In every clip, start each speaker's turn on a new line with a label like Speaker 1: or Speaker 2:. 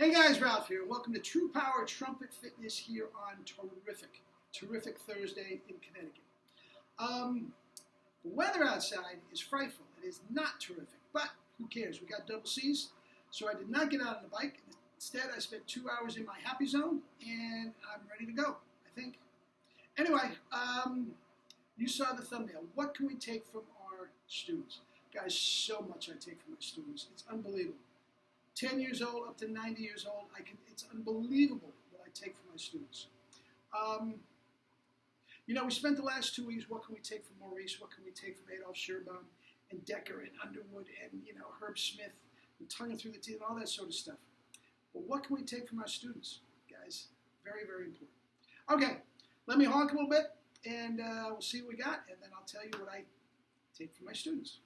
Speaker 1: Hey guys, Ralph here. Welcome to True Power Trumpet Fitness here on Terrific Thursday in Connecticut. The weather outside is frightful. It is not terrific, but who cares? We got double C's, so I did not get out on the bike. Instead, I spent 2 hours in my happy zone, and I'm ready to go, I think. Anyway, you saw the thumbnail. What can we take from our students? Guys, so much I take from my students. It's unbelievable. 10 years old up to 90 years old, it's unbelievable what I take from my students. We spent the last 2 weeks, what can we take from Maurice, what can we take from Adolf Scherbaum, and Decker, and Underwood, and Herb Smith, and tonguing through the teeth, and all that sort of stuff. But what can we take from our students, guys? Very, very important. Okay, let me honk a little bit, and we'll see what we got, and then I'll tell you what I take from my students.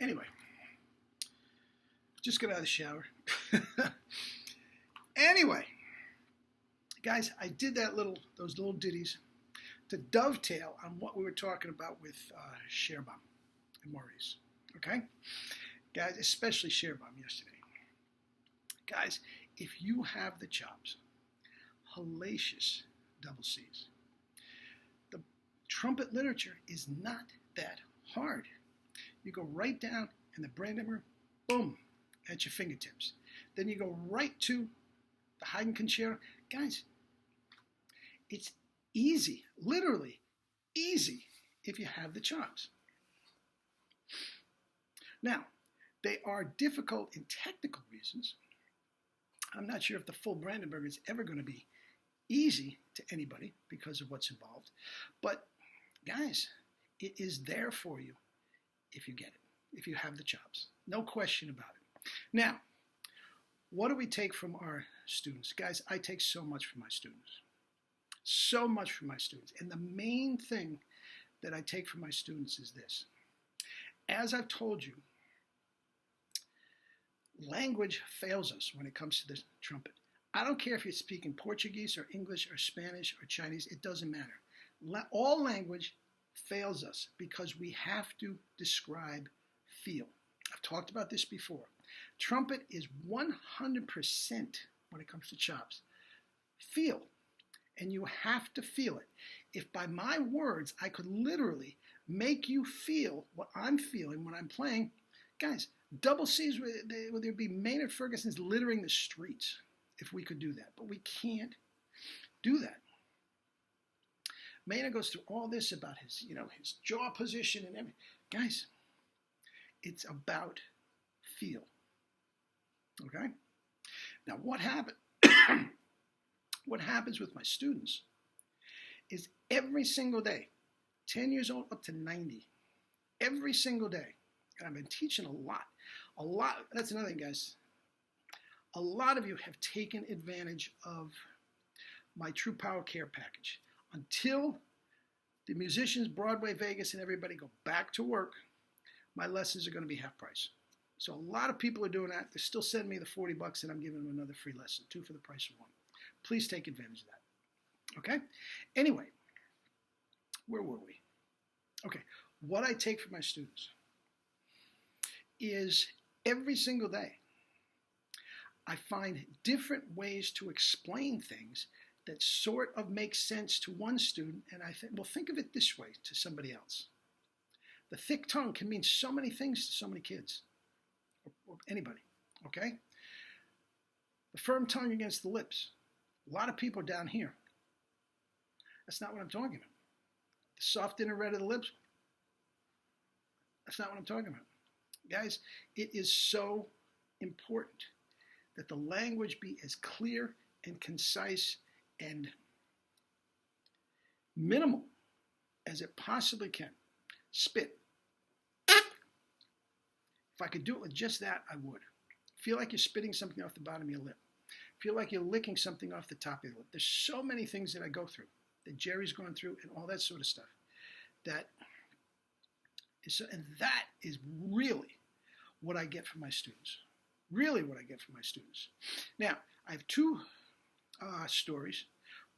Speaker 1: Anyway, just got out of the shower. Anyway, guys, I did those little ditties to dovetail on what we were talking about with Scherbaum and Maurice. Okay, guys, especially Scherbaum yesterday. Guys, if you have the chops, hellacious double C's. The trumpet literature is not that hard. You go right down in the Brandenburg, boom, at your fingertips. Then you go right to the Haydn Concerto. Guys, it's easy, literally easy, if you have the chops. Now, they are difficult in technical reasons. I'm not sure if the full Brandenburg is ever going to be easy to anybody because of what's involved. But, guys, it is there for you if you get it, if you have the chops. No question about it. Now, what do we take from our students? Guys, I take so much from my students. So much from my students. And the main thing that I take from my students is this. As I've told you, language fails us when it comes to the trumpet. I don't care if you're speaking Portuguese or English or Spanish or Chinese, it doesn't matter. All language fails us because we have to describe feel. I've talked about this before. Trumpet is 100% when it comes to chops. Feel. And you have to feel it. If by my words I could literally make you feel what I'm feeling when I'm playing, guys, double C's, would there be Maynard Ferguson's littering the streets if we could do that. But we can't do that. Maynard goes through all this about his jaw position and everything. Guys, it's about feel. Okay? Now, what happens with my students is every single day, 10 years old up to 90, every single day. And I've been teaching a lot. That's another thing, guys. A lot of you have taken advantage of my True Power Care package. Until the musicians, Broadway, Vegas, and everybody go back to work, my lessons are going to be half price. So a lot of people are doing that. They still send me the $40 and I'm giving them another free lesson, 2 for the price of 1. Please take advantage of that. Okay? Anyway, where were we? Okay, what I take from my students is every single day I find different ways to explain things that sort of make sense to one student, and I think, well, think of it this way to somebody else. The thick tongue can mean so many things to so many kids, or anybody, okay? The firm tongue against the lips. A lot of people down here. That's not what I'm talking about. The soft inner red of the lips. That's not what I'm talking about. Guys, it is so important that the language be as clear and concise and minimal as it possibly can. Spit. If I could do it with just that, I would. Feel like you're spitting something off the bottom of your lip. Feel like you're licking something off the top of your lip. There's so many things that I go through, that Jerry's gone through, and all that sort of stuff. And that is really what I get from my students. Really what I get from my students. Now, I have 2 stories.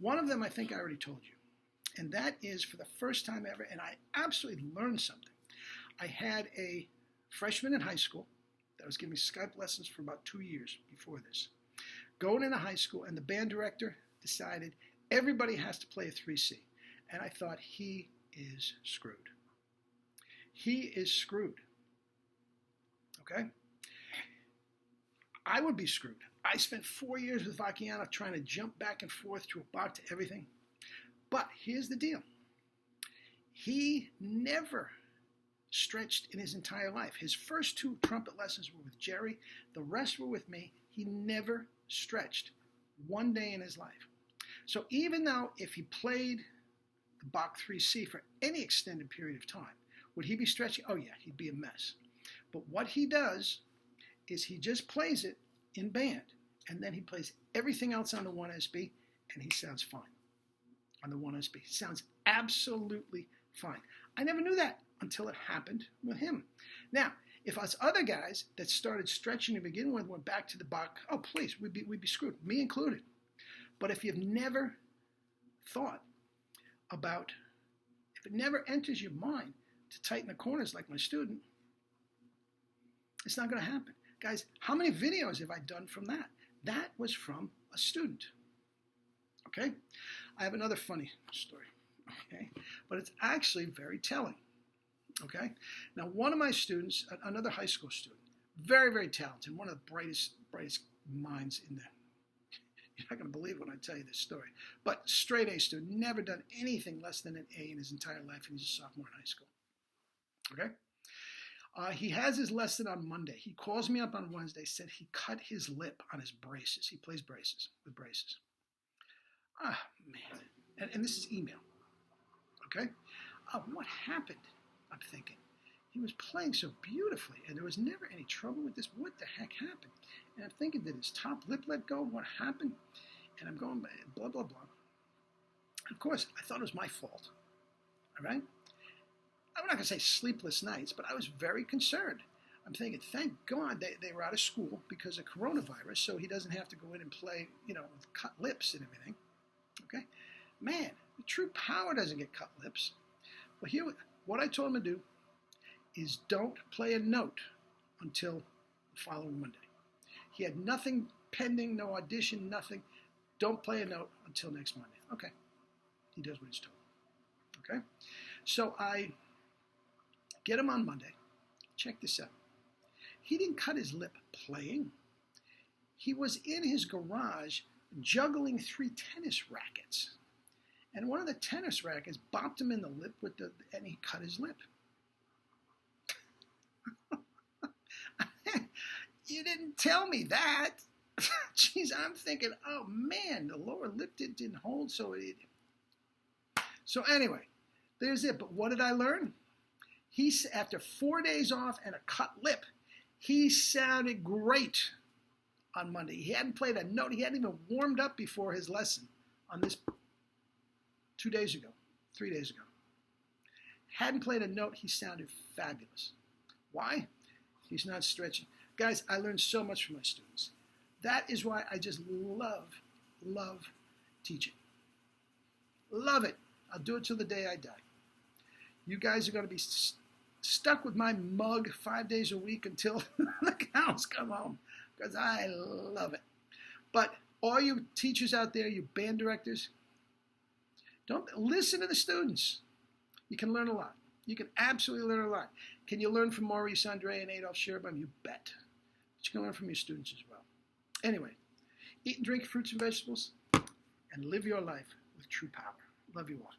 Speaker 1: One of them I think I already told you. And that is for the first time ever, and I absolutely learned something. I had a freshman in high school that was giving me Skype lessons for about 2 years before this. Going into high school, and the band director decided everybody has to play a 3C. And I thought, he is screwed. He is screwed. Okay? I would be screwed. I spent 4 years with Vacchiano trying to jump back and forth to about to everything. But here's the deal. He never stretched in his entire life. His first 2 trumpet lessons were with Jerry. The rest were with me. He never stretched one day in his life. So even though if he played the Bach 3C for any extended period of time, would he be stretching? Oh yeah, he'd be a mess. But what he does is he just plays it in band, and then he plays everything else on the 1SB, and he sounds fine on the 1SB. He sounds absolutely fine. I never knew that until it happened with him. Now, if us other guys that started stretching to begin with went back to the Bach, oh please, we'd be screwed, me included. But if you've never thought about, if it never enters your mind to tighten the corners like my student, it's not going to happen. Guys, how many videos have I done from that? That was from a student. Okay? I have another funny story. Okay? But it's actually very telling. Okay? Now, one of my students, another high school student, very, very talented, one of the brightest minds in the, you're not going to believe when I tell you this story, but straight A student, never done anything less than an A in his entire life, and he's a sophomore in high school. Okay? He has his lesson on Monday. He calls me up on Wednesday, said he cut his lip on his braces. He plays braces, with braces. Ah, man. And this is email. Okay? What happened? I'm thinking. He was playing so beautifully, and there was never any trouble with this. What the heck happened? And I'm thinking, did his top lip let go? What happened? And I'm going, blah, blah, blah. Of course, I thought it was my fault. All right? I'm not going to say sleepless nights, but I was very concerned. I'm thinking, thank God they were out of school because of coronavirus, so he doesn't have to go in and play, with cut lips and everything. Okay? Man, the True Power doesn't get cut lips. Well, here, what I told him to do is don't play a note until the following Monday. He had nothing pending, no audition, nothing. Don't play a note until next Monday. Okay. He does what he's told. Okay? So I get him on Monday. Check this out. He didn't cut his lip playing. He was in his garage juggling 3 tennis rackets. And one of the tennis rackets bopped him in the lip and he cut his lip. You didn't tell me that. Jeez, I'm thinking, oh man, the lower lip didn't hold, so So anyway, there's it. But what did I learn? After 4 days off and a cut lip, he sounded great on Monday. He hadn't played a note. He hadn't even warmed up before his lesson on this 3 days ago. Hadn't played a note. He sounded fabulous. Why? He's not stretching. Guys, I learned so much from my students. That is why I just love teaching. Love it. I'll do it till the day I die. You guys are going to be stuck with my mug 5 days a week until the cows come home, because I love it. But all you teachers out there, you band directors, don't listen to the students. You can learn a lot. You can absolutely learn a lot. Can you learn from Maurice Andre and Adolf Scherbaum? You bet. But you can learn from your students as well. Anyway, eat and drink fruits and vegetables, and live your life with true power. Love you all.